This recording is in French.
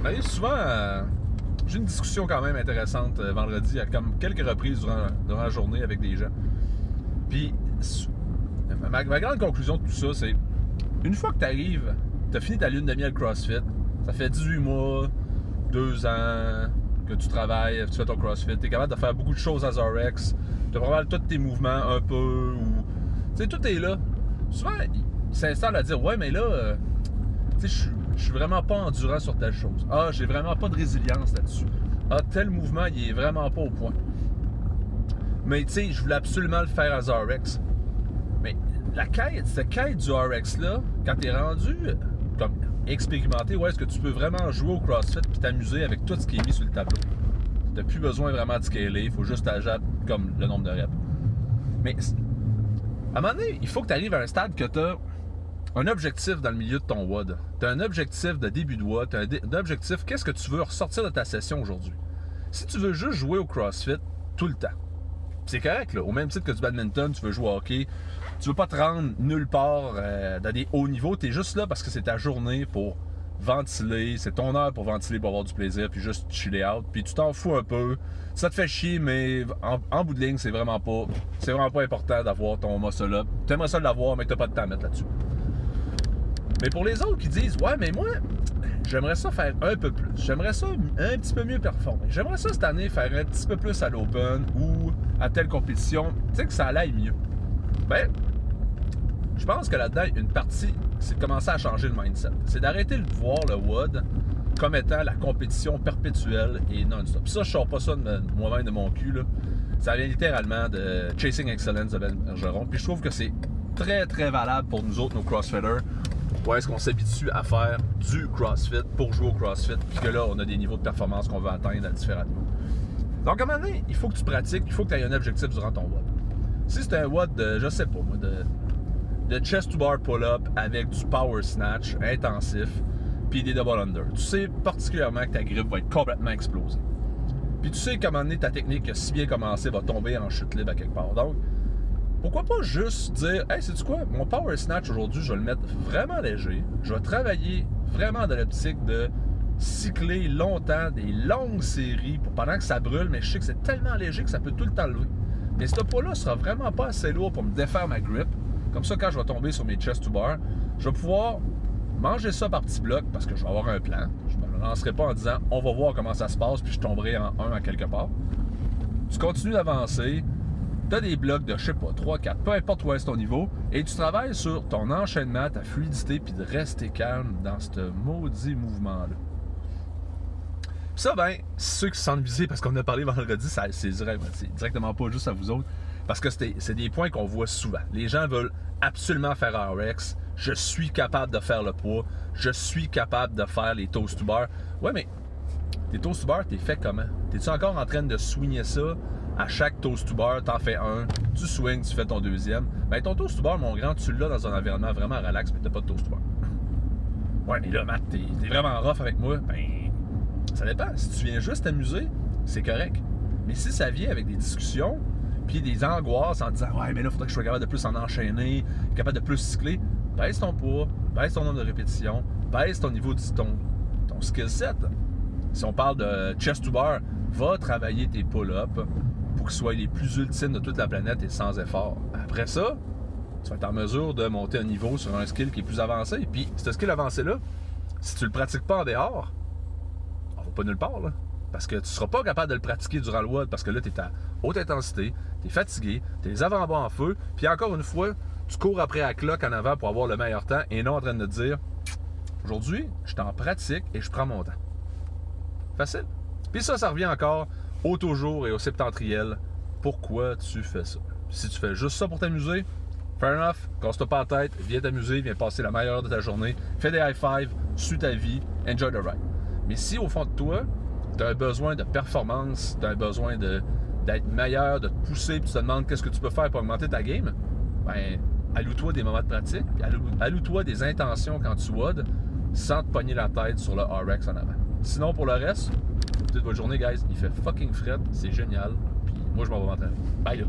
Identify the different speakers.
Speaker 1: On arrive souvent à... J'ai une discussion quand même intéressante vendredi à comme quelques reprises durant la journée avec des gens. Puis, ma grande conclusion de tout ça, c'est une fois que tu arrives, tu as fini ta lune de miel CrossFit, ça fait 18 mois, 2 ans que tu travailles, tu fais ton CrossFit, tu es capable de faire beaucoup de choses à Zorex, tu as probablement tous tes mouvements un peu, ou... Tu sais, tout est là. Souvent, ils s'installent à dire « Ouais, mais là, tu sais, je suis vraiment pas endurant sur telle chose. Ah, j'ai vraiment pas de résilience là-dessus. Ah, tel mouvement, il est vraiment pas au point. Mais tu sais, je voulais absolument le faire à Zorex. Mais cette quête du RX-là, quand t'es rendu comme expérimenté, ouais, est-ce que tu peux vraiment jouer au CrossFit et t'amuser avec tout ce qui est mis sur le tableau? T'as plus besoin vraiment de scaler, il faut juste t'adapter comme le nombre de reps. Mais à un moment donné, il faut que tu arrives à un stade que t'as un objectif dans le milieu de ton WOD. Tu as un objectif de début de WOD, tu as un objectif, qu'est-ce que tu veux ressortir de ta session aujourd'hui? Si tu veux juste jouer au CrossFit tout le temps, c'est correct, là. Au même titre que du badminton, tu veux jouer au hockey, tu veux pas te rendre nulle part dans des hauts niveaux, tu es juste là parce que c'est ta journée pour ventiler, c'est ton heure pour ventiler, pour avoir du plaisir, puis juste chiller out, puis tu t'en fous un peu, ça te fait chier, mais en bout de ligne, c'est vraiment pas important d'avoir ton muscle up. Tu aimerais ça l'avoir, mais t'as pas de temps à mettre là-dessus. Mais pour les autres qui disent « Ouais, mais moi, j'aimerais ça faire un peu plus. J'aimerais ça un petit peu mieux performer. J'aimerais ça cette année faire un petit peu plus à l'Open ou à telle compétition. Tu sais que ça aille mieux. » Ben, je pense que là-dedans, une partie, c'est de commencer à changer le mindset. C'est d'arrêter de voir le WOD comme étant la compétition perpétuelle et non-stop. Ça, je sors pas ça de moi-même de mon cul, là. Ça vient littéralement de Chasing Excellence de Ben Bergeron. Puis je trouve que c'est très, très valable pour nous autres, nos CrossFitters. Où est-ce qu'on s'habitue à faire du CrossFit pour jouer au CrossFit, puis que là, on a des niveaux de performance qu'on veut atteindre à différents niveaux. Donc, à un moment donné, il faut que tu pratiques, il faut que tu aies un objectif durant ton WOD. Si c'est un WOD de, je sais pas moi, de chest to bar pull-up avec du power snatch intensif, puis des double under, tu sais particulièrement que ta grippe va être complètement explosée. Puis tu sais qu'à un moment donné, ta technique, si bien commencée, va tomber en chute libre à quelque part. Donc, pourquoi pas juste dire « Hey, sais-tu quoi? Mon power snatch aujourd'hui, je vais le mettre vraiment léger. Je vais travailler vraiment dans l'optique de cycler longtemps, des longues séries pendant que ça brûle, mais je sais que c'est tellement léger que ça peut tout le temps lever. Mais ce poids-là sera vraiment pas assez lourd pour me défaire ma grip. Comme ça, quand je vais tomber sur mes chest to bar, je vais pouvoir manger ça par petits blocs parce que je vais avoir un plan. Je ne me lancerai pas en disant « On va voir comment ça se passe, puis je tomberai en un à quelque part. » Tu continues d'avancer. Tu as des blocs de, je sais pas, 3, 4, peu importe où est ton niveau, et tu travailles sur ton enchaînement, ta fluidité, puis de rester calme dans ce maudit mouvement-là. Puis ça, ben, ceux qui se sentent visés, parce qu'on a parlé vendredi, c'est directement pas juste à vous autres, parce que c'est des points qu'on voit souvent. Les gens veulent absolument faire RX, je suis capable de faire le poids, je suis capable de faire les toast to bar. Ouais, mais tes toast to bar, t'es fait comment? T'es-tu encore en train de swinger ça? À chaque toast to bar, t'en fais un, tu swings, tu fais ton deuxième. Ben ton toast to bar, mon grand, tu l'as dans un environnement vraiment relax, mais t'as pas de toast to bar. Ouais, mais là, Matt, t'es vraiment rough avec moi. Ben, ça dépend. Si tu viens juste t'amuser, c'est correct. Mais si ça vient avec des discussions, puis des angoisses en disant « Ouais, mais là, il faudrait que je sois capable de plus en enchaîner, capable de plus cycler », baisse ton poids, baisse ton nombre de répétitions, baisse ton niveau de ton skill set. Si on parle de chest to bar, va travailler tes pull-ups pour qu'ils soient les plus ultimes de toute la planète et sans effort. Après ça, tu vas être en mesure de monter un niveau sur un skill qui est plus avancé. Puis, ce skill avancé-là, si tu le pratiques pas en dehors, on va pas nulle part, là. Parce que tu seras pas capable de le pratiquer durant le WOD, parce que là, tu es à haute intensité, tu es fatigué, tu es les avant-bras en feu, puis encore une fois, tu cours après la cloque en avant pour avoir le meilleur temps, et non en train de te dire « Aujourd'hui, je suis en pratique et je prends mon temps. » Facile. Puis ça revient encore au toujours et au septentriel. Pourquoi tu fais ça? Si tu fais juste ça pour t'amuser, fair enough, casse-toi pas la tête, viens t'amuser, viens passer la meilleure heure de ta journée, fais des high-fives, suis ta vie, enjoy the ride. Mais si au fond de toi, tu as un besoin de performance, tu as un besoin d'être meilleur, de te pousser, puis tu te demandes qu'est-ce que tu peux faire pour augmenter ta game, ben, alloue-toi des moments de pratique, puis alloue-toi des intentions quand tu WOD, sans te pogner la tête sur le RX en avant. Sinon, pour le reste, toute votre journée, guys, il fait fucking fret, c'est génial, puis moi, je m'en vais m'entraîner. Bye, là!